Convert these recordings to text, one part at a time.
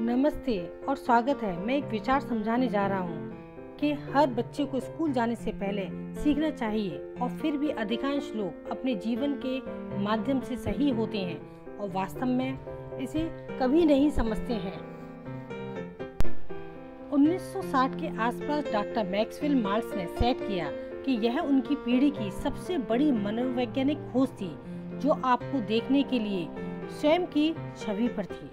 नमस्ते और स्वागत है। मैं एक विचार समझाने जा रहा हूँ कि हर बच्चे को स्कूल जाने से पहले सीखना चाहिए और फिर भी अधिकांश लोग अपने जीवन के माध्यम से सही होते हैं और वास्तव में इसे कभी नहीं समझते हैं। 1960 के आसपास डॉक्टर मैक्सवेल माल्ट्ज ने सेट किया कि यह उनकी पीढ़ी की सबसे बड़ी मनोवैज्ञानिक खोज थी जो आपको देखने के लिए स्वयं की छवि पर थी।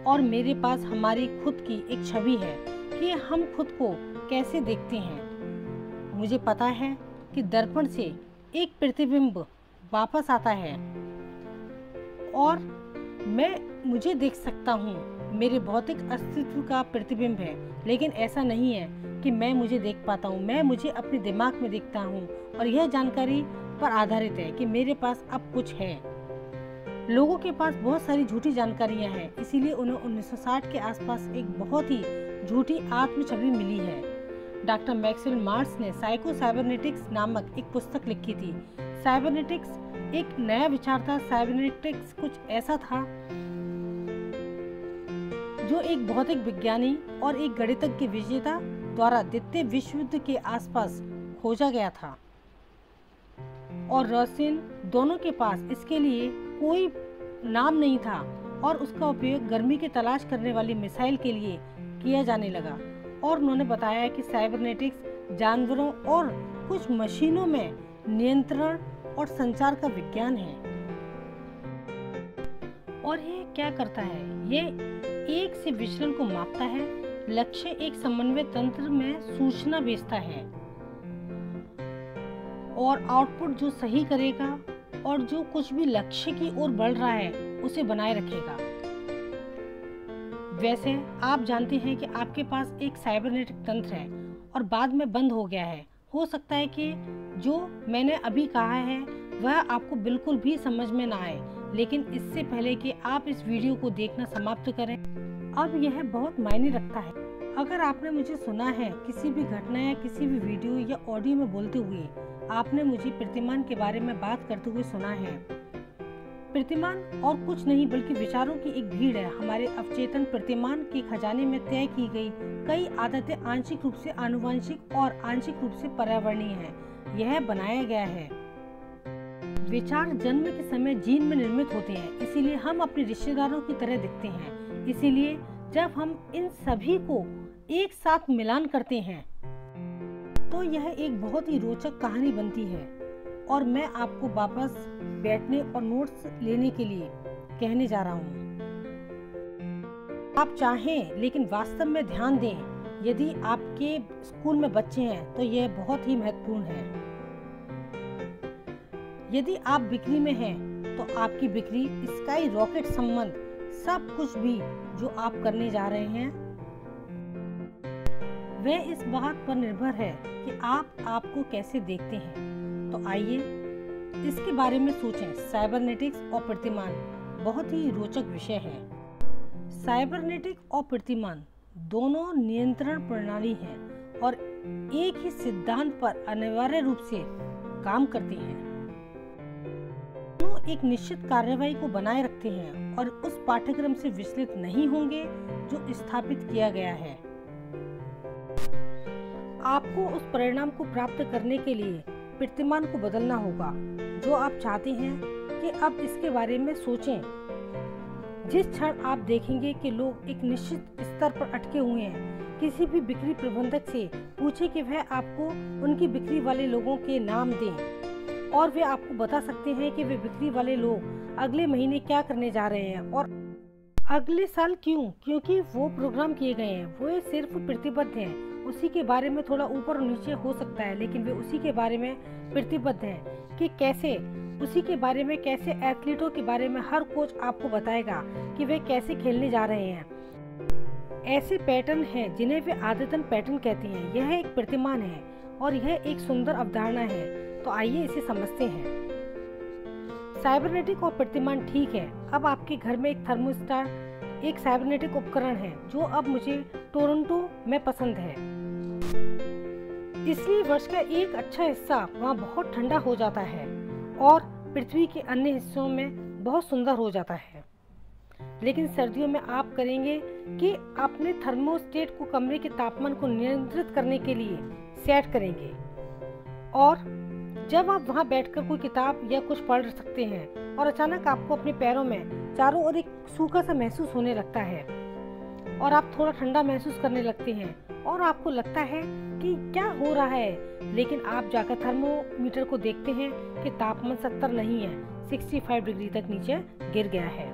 और मेरे पास हमारी खुद की एक छवि है कि हम खुद को कैसे देखते हैं। मुझे पता है कि दर्पण से एक प्रतिबिंब वापस आता है और मुझे देख सकता हूँ। मेरे भौतिक अस्तित्व का प्रतिबिंब है, लेकिन ऐसा नहीं है कि मैं मुझे देख पाता हूँ। मैं मुझे अपने दिमाग में देखता हूँ और यह जानकारी पर आधारित है कि मेरे पास अब कुछ है। लोगों के पास बहुत सारी झूठी जानकारियां हैं, इसीलिए उन्हें 1960 के आसपास एक बहुत ही झूठी आत्म छवि मिली है। डॉक्टर मैक्सवेल माल्ट्ज ने साइको साइबरनेटिक्स नामक एक पुस्तक लिखी थी। साइबरनेटिक्स एक नया विचार था। साइबरनेटिक्स कुछ ऐसा था जो एक भौतिक विज्ञानी और एक गणितज्ञ विजेता द्वारा द्वितीय विश्व युद्ध के आसपास खोजा गया था और रोसिन दोनों के पास इसके लिए कोई नाम नहीं था और उसका उपयोग गर्मी की तलाश करने वाली मिसाइल के लिए किया जाने लगा। और उन्होंने बताया कि साइबरनेटिक्स जानवरों और कुछ मशीनों में नियंत्रण और संचार का विज्ञान है। और ये क्या करता है? ये एक से विचलन को मापता है, लक्ष्य एक समन्वय तंत्र में सूचना भेजता है और आउटपुट जो सही करेगा और जो कुछ भी लक्ष्य की ओर बढ़ रहा है उसे बनाए रखेगा। वैसे आप जानते हैं कि आपके पास एक साइबरनेटिक तंत्र है और बाद में बंद हो गया है। हो सकता है कि जो मैंने अभी कहा है वह आपको बिल्कुल भी समझ में ना आए, लेकिन इससे पहले कि आप इस वीडियो को देखना समाप्त करें, अब यह बहुत मायने रखता है। अगर आपने मुझे सुना है किसी भी घटना या किसी भी वीडियो या ऑडियो में बोलते हुए, आपने मुझे प्रतिमान के बारे में बात करते हुए सुना है। प्रतिमान और कुछ नहीं बल्कि विचारों की एक भीड़ है। हमारे अवचेतन प्रतिमान के खजाने में तय की गई कई आदतें आंशिक रूप से आनुवंशिक और आंशिक रूप से पर्यावरणीय हैं। यह बनाया गया है। विचार जन्म के समय जीन में निर्मित होते हैं, इसीलिए हम अपने रिश्तेदारों की तरह दिखते हैं। इसीलिए जब हम इन सभी को एक साथ मिलान करते हैं तो यह एक बहुत ही रोचक कहानी बनती है। और मैं आपको वापस बैठने और नोट्स लेने के लिए कहने जा रहा हूँ। आप चाहें लेकिन वास्तव में ध्यान दें। यदि आपके स्कूल में बच्चे हैं तो यह बहुत ही महत्वपूर्ण है। यदि आप बिक्री में हैं तो आपकी बिक्री, स्काई रॉकेट संबंध, सब कुछ भी जो आप करने जा रहे हैं वह इस बात पर निर्भर है कि आप आपको कैसे देखते हैं। तो आइए इसके बारे में सोचें। साइबरनेटिक्स और प्रतिमान बहुत ही रोचक विषय है। साइबरनेटिक और प्रतिमान दोनों नियंत्रण प्रणाली हैं और एक ही सिद्धांत पर अनिवार्य रूप से काम करते हैं। दोनों एक निश्चित कार्रवाई को बनाए रखते हैं और उस पाठ्यक्रम से विचलित नहीं होंगे जो स्थापित किया गया है। आपको उस परिणाम को प्राप्त करने के लिए प्रतिमान को बदलना होगा जो आप चाहते हैं कि अब इसके बारे में सोचें। जिस क्षण आप देखेंगे कि लोग एक निश्चित स्तर पर अटके हुए हैं, किसी भी बिक्री प्रबंधक से पूछें कि वह आपको उनकी बिक्री वाले लोगों के नाम दें और वे आपको बता सकते हैं कि वे बिक्री वाले लोग अगले महीने क्या करने जा रहे हैं और अगले साल क्यों, क्योंकि वो प्रोग्राम किए गए हैं। वो सिर्फ प्रतिबद्ध हैं। उसी के बारे में थोड़ा ऊपर और नीचे हो सकता है, लेकिन वे उसी के बारे में प्रतिबद्ध हैं कि कैसे, उसी के बारे में कैसे एथलीटों के बारे में हर कोच आपको बताएगा कि वे कैसे खेलने जा रहे हैं। ऐसे पैटर्न हैं जिन्हें वे आदतन पैटर्न कहते हैं। यह एक प्रतिमान है और यह एक सुंदर अवधारणा है। तो आइए इसे समझते हैं। साइबरनेटिक और प्रतिमान ठीक है। अब आपके घर में एक थर्मोस्टेट एक साइबरनेटिक उपकरण है जो अब मुझे टोरंटो में पसंद है। इसलिए वर्ष का एक अच्छा हिस्सा वहाँ बहुत ठंडा हो जाता है और पृथ्वी के अन्य हिस्सों में बहुत सुंदर हो जाता है। लेकिन सर्दियों में आप करेंगे कि अपने थर्मोस्टेट को कमरे के तापमान को नियंत्रित करने के लिए सेट करेंगे, और जब आप वहां बैठकर कोई किताब या कुछ पढ़ सकते हैं और अचानक आपको अपने पैरों में चारों ओर एक सूखा सा महसूस होने लगता है और आप थोड़ा ठंडा महसूस करने लगते हैं और आपको लगता है कि क्या हो रहा है, लेकिन आप जाकर थर्मोमीटर को देखते हैं कि तापमान 70 नहीं है, 65 डिग्री तक नीचे गिर गया है।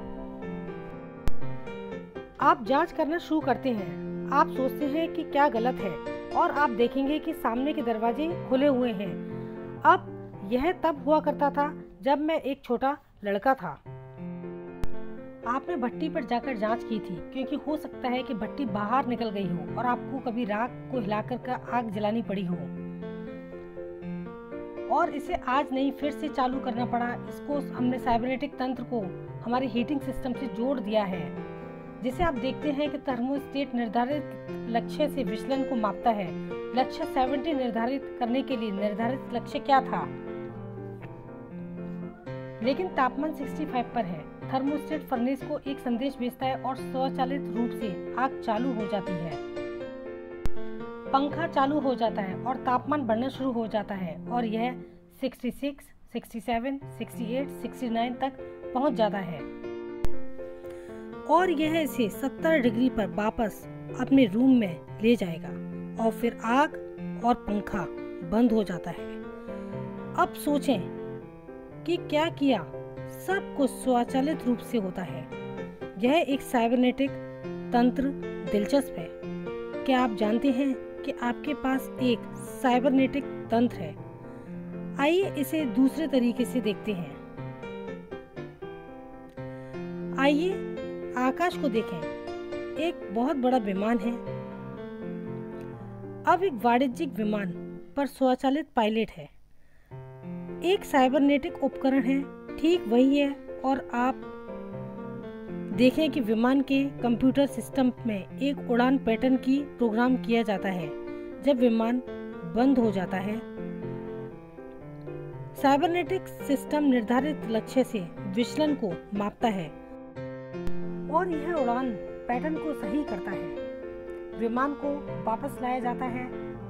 आप जांच करना शुरू करते हैं। आप सोचते हैं कि क्या गलत है और आप देखेंगे कि सामने के दरवाजे खुले हुए हैं। अब यह तब हुआ करता था जब मैं एक छोटा लड़का था। आपने भट्टी पर जाकर जांच की थी, क्योंकि हो सकता है कि भट्टी बाहर निकल गई हो और आपको कभी राख को हिलाकर आग जलानी पड़ी हो और इसे आज नहीं फिर से चालू करना पड़ा। इसको हमने साइबरनेटिक तंत्र को हमारे हीटिंग सिस्टम से जोड़ दिया है, जिसे आप देखते हैं कि थर्मोस्टेट निर्धारित लक्ष्य से विचलन को मापता है। लक्ष्य 70 निर्धारित करने के लिए निर्धारित लक्ष्य क्या था, लेकिन तापमान 65 पर है। थर्मोस्टेट फर्नेस को एक संदेश भेजता है और स्वचालित रूप से आग चालू हो जाती है। पंखा चालू हो जाता है और तापमान बढ़ना शुरू हो जाता है और यह 66, 67, 68, 69 तक पहुंच जाता है और यह इसे 70 डिग्री पर वापस अपने रूम में ले जाएगा और फिर आग और पंखा बंद हो जाता है। अब सोचें कि क्या किया। सब कुछ स्वचालित रूप से होता है। यह एक साइबरनेटिक तंत्र दिलचस्प है। क्या आप जानते हैं कि आपके पास एक साइबरनेटिक तंत्र है? आइए इसे दूसरे तरीके से देखते हैं। आइए आकाश को देखें। एक बहुत बड़ा विमान है। अब एक वाणिज्यिक विमान पर स्वचालित पायलट है। एक साइबरनेटिक उपकरण है, ठीक वही है, और आप देखें कि विमान के कंप्यूटर सिस्टम में एक उड़ान पैटर्न की प्रोग्राम किया जाता है। जब विमान बंद हो जाता है, साइबरनेटिक सिस्टम निर्धारित लक्ष्य से विचलन को मापता है और यह उड़ान पैटर्न को सही करता है। विमान को वापस लाया जाता है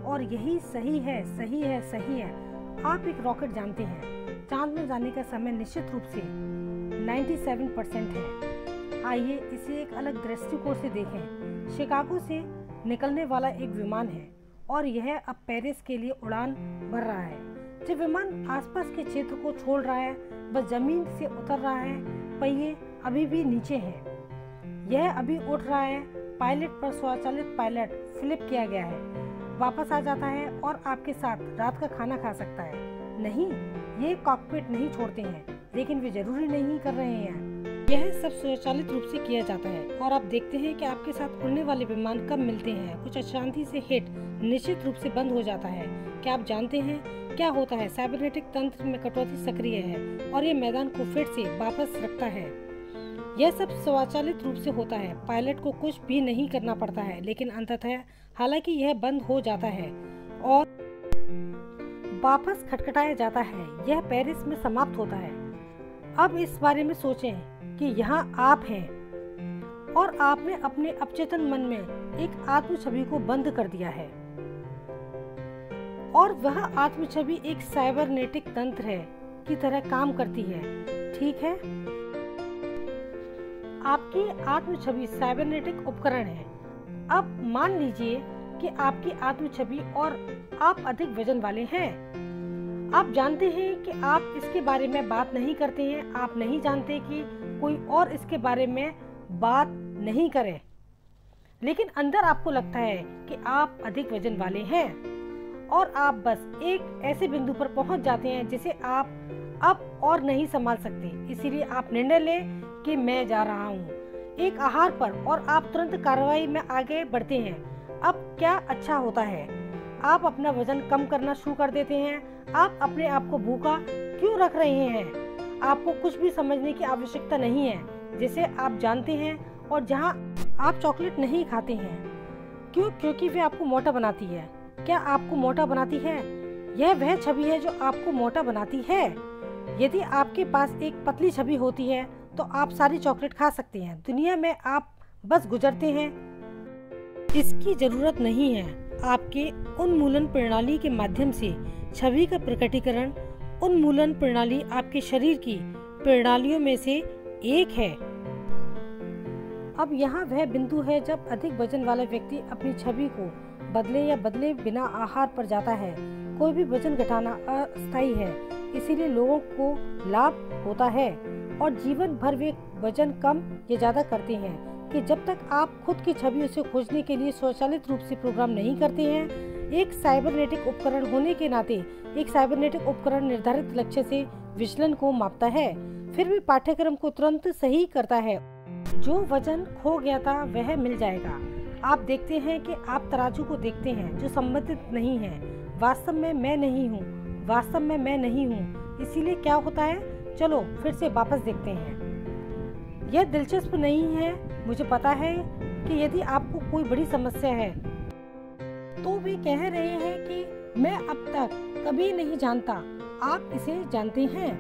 और यही सही है, सही है, सही है। आप एक रॉकेट जानते हैं। चांद में जाने का समय निश्चित रूप से 97% है। आइए इसे एक अलग दृष्टिकोण से देखें। शिकागो से निकलने वाला एक विमान है और यह अब पेरिस के लिए उड़ान भर रहा है। जब विमान आसपास के क्षेत्र को छोड़ रहा है, बस जमीन से उतर रहा है, पहिए अभी भी नीचे हैं। यह अभी उठ रहा है। पायलट पर स्वचालित पायलट फ्लिप किया गया है, वापस आ जाता है और आपके साथ रात का खाना खा सकता है। नहीं, ये कॉकपिट नहीं छोड़ते हैं, लेकिन वे जरूरी नहीं कर रहे हैं। यह सब स्वचालित रूप से किया जाता है और आप देखते हैं कि आपके साथ उड़ने वाले विमान कब मिलते हैं। कुछ अशांति से हिट निश्चित रूप से बंद हो जाता है। क्या आप जानते हैं क्या होता है? साइबरनेटिक तंत्र में कटौती सक्रिय है और ये मैदान को फिर से वापस रखता है। यह सब स्वचालित रूप से होता है। पायलट को कुछ भी नहीं करना पड़ता है, लेकिन अंततः हालांकि यह बंद हो जाता है और वापस खटखटाया जाता है। यह पेरिस में समाप्त होता है। अब इस बारे में सोचें कि यहाँ आप हैं और आपने अपने अवचेतन मन में एक आत्म छवि को बंद कर दिया है और वह आत्म छवि एक साइबरनेटिक तंत्र है की तरह काम करती है। ठीक है, आपकी आत्म छवि साइबरनेटिक उपकरण है। अब मान लीजिए कि आपकी आत्म छवि और आप अधिक वजन वाले हैं। आप जानते हैं कि आप इसके बारे में बात नहीं करते हैं। आप नहीं जानते कि कोई और इसके बारे में बात नहीं करे, लेकिन अंदर आपको लगता है कि आप अधिक वजन वाले हैं और आप बस एक ऐसे बिंदु पर पहुंच जाते हैं जिसे आप अब और नहीं संभाल सकते। इसीलिए आप निर्णय लें कि मैं जा रहा हूँ एक आहार पर और आप तुरंत कार्रवाई में आगे बढ़ते हैं। अब क्या अच्छा होता है? आप अपना वजन कम करना शुरू कर देते हैं। आप अपने आप को भूखा क्यों रख रहे हैं? आपको कुछ भी समझने की आवश्यकता नहीं है जिसे आप जानते हैं और जहां आप चॉकलेट नहीं खाते हैं। क्यों? क्योंकि वे आपको मोटा बनाती है। क्या आपको मोटा बनाती है? यह वह छवि है जो आपको मोटा बनाती है। यदि आपके पास एक पतली छवि होती है तो आप सारी चॉकलेट खा सकते हैं। दुनिया में आप बस गुजरते हैं, इसकी जरूरत नहीं है। आपके उन्मूलन प्रणाली के माध्यम से छवि का प्रकटीकरण, उन्मूलन प्रणाली आपके शरीर की प्रणालियों में से एक है। अब यहाँ वह बिंदु है जब अधिक वजन वाला व्यक्ति अपनी छवि को बदले या बदले बिना आहार पर जाता है। कोई भी वजन घटाना अस्थायी है, इसीलिए लोगों को लाभ होता है और जीवन भर वे वजन कम या ज्यादा करते हैं कि जब तक आप खुद की छवि उसे खोजने के लिए स्वचालित रूप से प्रोग्राम नहीं करते हैं। एक साइबरनेटिक उपकरण होने के नाते एक साइबरनेटिक उपकरण निर्धारित लक्ष्य से विचलन को मापता है, फिर भी पाठ्यक्रम को तुरंत सही करता है। जो वजन खो गया था वह मिल जाएगा। आप देखते हैं कि आप तराजू को देखते हैं जो संबंधित नहीं है। वास्तव में मैं नहीं हूँ, वास्तव में मैं नहीं हूँ। इसीलिए क्या होता है, चलो फिर से वापस देखते हैं। यह दिलचस्प नहीं है। मुझे पता है कि यदि आपको कोई बड़ी समस्या है तो वे कह रहे हैं कि मैं अब तक कभी नहीं जानता। आप इसे जानते हैं,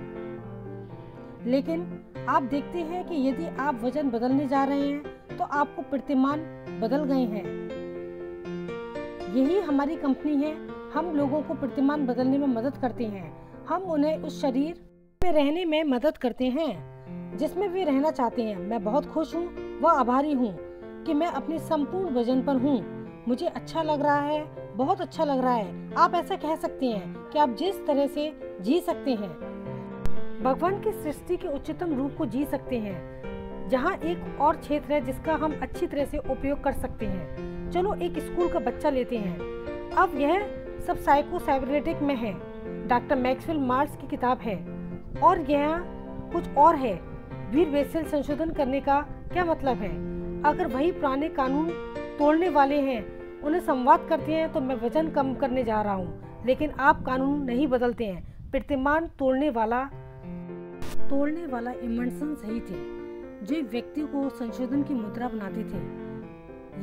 लेकिन आप देखते हैं कि यदि आप वजन बदलने जा रहे हैं तो आपको कीर्तिमान बदल गए हैं। यही हमारी कंपनी है। हम लोगों को कीर्तिमान बदलने में मदद करते हैं। हम उन्हें उस शरीर में रहने में मदद करते हैं जिसमें वे रहना चाहते हैं। मैं बहुत खुश हूँ व आभारी हूँ कि मैं अपने संपूर्ण वजन पर हूँ। मुझे अच्छा लग रहा है, बहुत अच्छा लग रहा है। आप ऐसा कह सकते हैं कि आप जिस तरह से जी सकते हैं, भगवान की सृष्टि के उच्चतम रूप को जी सकते हैं। जहाँ एक और क्षेत्र है जिसका हम अच्छी तरह से उपयोग कर सकते हैं। चलो एक स्कूल का बच्चा लेते हैं। अब यह सब साइको साइबरनेटिक में है। डॉक्टर मैक्सवेल मार्स की किताब है और यह कुछ और है। वीर बेसेल संशोधन करने का क्या मतलब है? अगर वही पुराने कानून तोड़ने वाले हैं उन्हें संवाद करते हैं तो मैं वजन कम करने जा रहा हूँ, लेकिन आप कानून नहीं बदलते हैं। कीर्तिमान तोड़ने वाला इमर्सन सही थे, जो व्यक्ति को संशोधन की मुद्रा बनाते थे।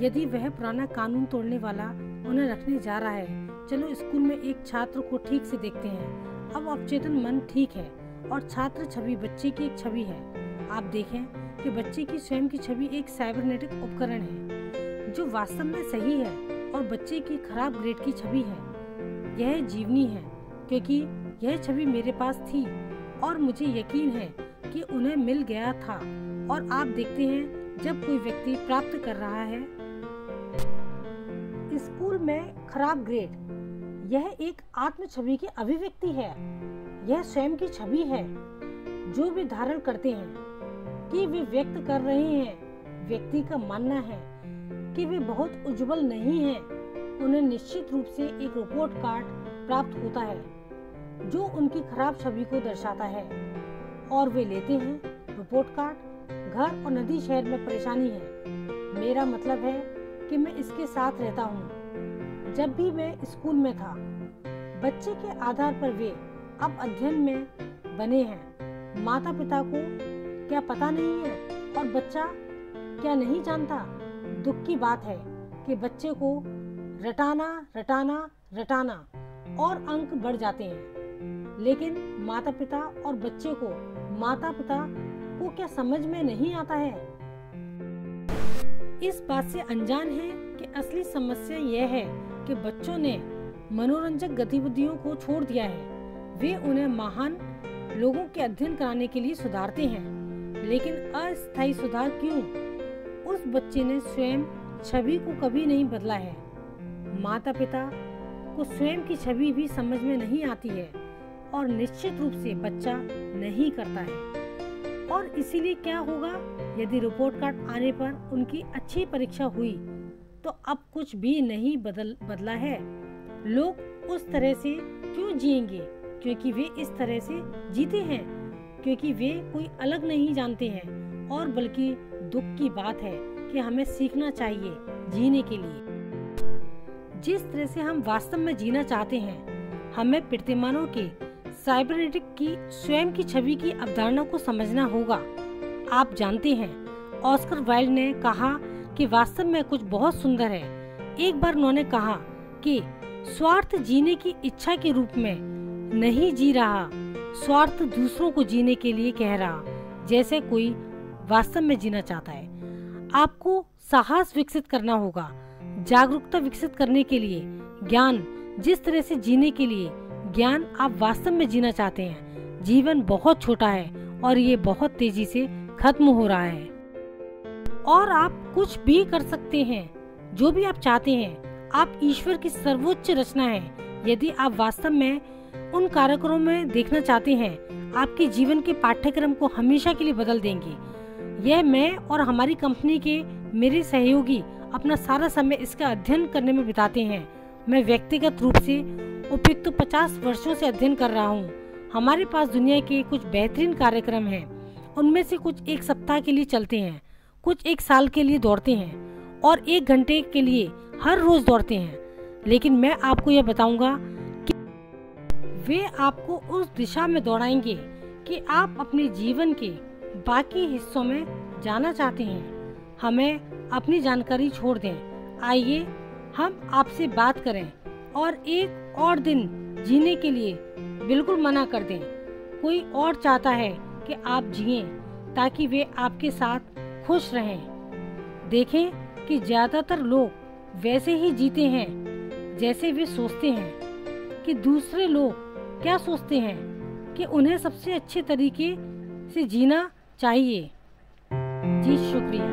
यदि वह पुराना कानून तोड़ने वाला उन्हें रखने जा रहा है। चलो स्कूल में एक छात्र को ठीक से देखते हैं। अब अवचेतन मन ठीक है और छात्र छवि बच्चे की एक छवि है। आप देखें कि बच्चे की स्वयं की छवि एक साइबरनेटिक उपकरण है जो वास्तव में सही है और बच्चे की खराब ग्रेड की छवि है। यह जीवनी है क्योंकि यह छवि मेरे पास थी और मुझे यकीन है कि उन्हें मिल गया था। और आप देखते हैं जब कोई व्यक्ति प्राप्त कर रहा है स्कूल में खराब ग्रेड, यह एक आत्म छवि की अभिव्यक्ति है। यह स्वयं की छवि है जो वे धारण करते हैं कि वे व्यक्त कर रहे हैं। व्यक्ति का मानना है कि वे बहुत उज्जवल नहीं हैं। उन्हें निश्चित रूप से एक रिपोर्ट कार्ड प्राप्त होता है जो उनकी खराब छवि को दर्शाता है और वे लेते हैं रिपोर्ट कार्ड। घर और नदी शहर में परेशानी है। मेरा मतलब है कि मैं इसके साथ रहता हूँ। जब भी मैं स्कूल में था, बच्चे के आधार पर वे अब अध्ययन में बने हैं। माता पिता को क्या पता नहीं है और बच्चा क्या नहीं जानता। दुख की बात है कि बच्चे को रटाना और अंक बढ़ जाते हैं, लेकिन माता पिता को क्या समझ में नहीं आता है। इस बात से अनजान है कि असली समस्या यह है कि बच्चों ने मनोरंजक गतिविधियों को छोड़ दिया है। वे उन्हें महान लोगों के अध्ययन कराने के लिए सुधारते हैं, लेकिन अस्थायी सुधार क्यों? उस बच्चे ने स्वयं छवि को कभी नहीं बदला है। माता पिता को स्वयं की छवि भी समझ में नहीं आती है और निश्चित रूप से बच्चा नहीं करता है। और इसीलिए क्या होगा यदि रिपोर्ट कार्ड आने पर उनकी अच्छी परीक्षा हुई तो अब कुछ भी नहीं बदला है। लोग उस तरह से क्यों जिएंगे? क्योंकि वे इस तरह से जीते हैं, क्योंकि वे कोई अलग नहीं जानते हैं। और बल्कि दुख की बात है कि हमें सीखना चाहिए जीने के लिए जिस तरह से हम वास्तव में जीना चाहते हैं। हमें प्रतिमानों के साइबरनेटिक की स्वयं की छवि की अवधारणा को समझना होगा। आप जानते हैं, ऑस्कर वाइल्ड ने कहा कि वास्तव में कुछ बहुत सुंदर है। एक बार उन्होंने कहा कि स्वार्थ जीने की इच्छा के रूप में नहीं जी रहा, स्वार्थ दूसरों को जीने के लिए कह रहा। जैसे कोई वास्तव में जीना चाहता है। आपको साहस विकसित करना होगा। जागरूकता विकसित करने के लिए ज्ञान, जिस तरह से जीने के लिए ज्ञान आप वास्तव में जीना चाहते हैं। जीवन बहुत छोटा है और ये बहुत तेजी से खत्म हो रहा है और आप कुछ भी कर सकते हैं, जो भी आप चाहते हैं। आप ईश्वर की सर्वोच्च रचना है। यदि आप वास्तव में उन कार्यक्रमों में देखना चाहते हैं, आपके जीवन के पाठ्यक्रम को हमेशा के लिए बदल देंगे। यह मैं और हमारी कंपनी के मेरे सहयोगी अपना सारा समय इसका अध्ययन करने में बिताते हैं। मैं व्यक्तिगत रूप से उपयुक्त 50 वर्षों से अध्ययन कर रहा हूँ। हमारे पास दुनिया के कुछ बेहतरीन कार्यक्रम हैं। उनमें से कुछ 1 सप्ताह के लिए चलते हैं, कुछ 1 साल के लिए दौड़ते हैं और 1 घंटे के लिए हर रोज दौड़ते हैं। लेकिन मैं आपको यह बताऊंगा कि वे आपको उस दिशा में दौड़ाएंगे कि आप अपने जीवन के बाकी हिस्सों में जाना चाहते हैं। हमें अपनी जानकारी छोड़ दें। आइए हम आपसे बात करें और एक और दिन जीने के लिए बिल्कुल मना कर दें। कोई और चाहता है कि आप जिएं ताकि वे आपके साथ खुश रहें। देखें कि ज्यादातर लोग वैसे ही जीते हैं जैसे वे सोचते हैं कि दूसरे लोग क्या सोचते हैं कि उन्हें सबसे अच्छे तरीके से जीना चाहिए। जी शुक्रिया।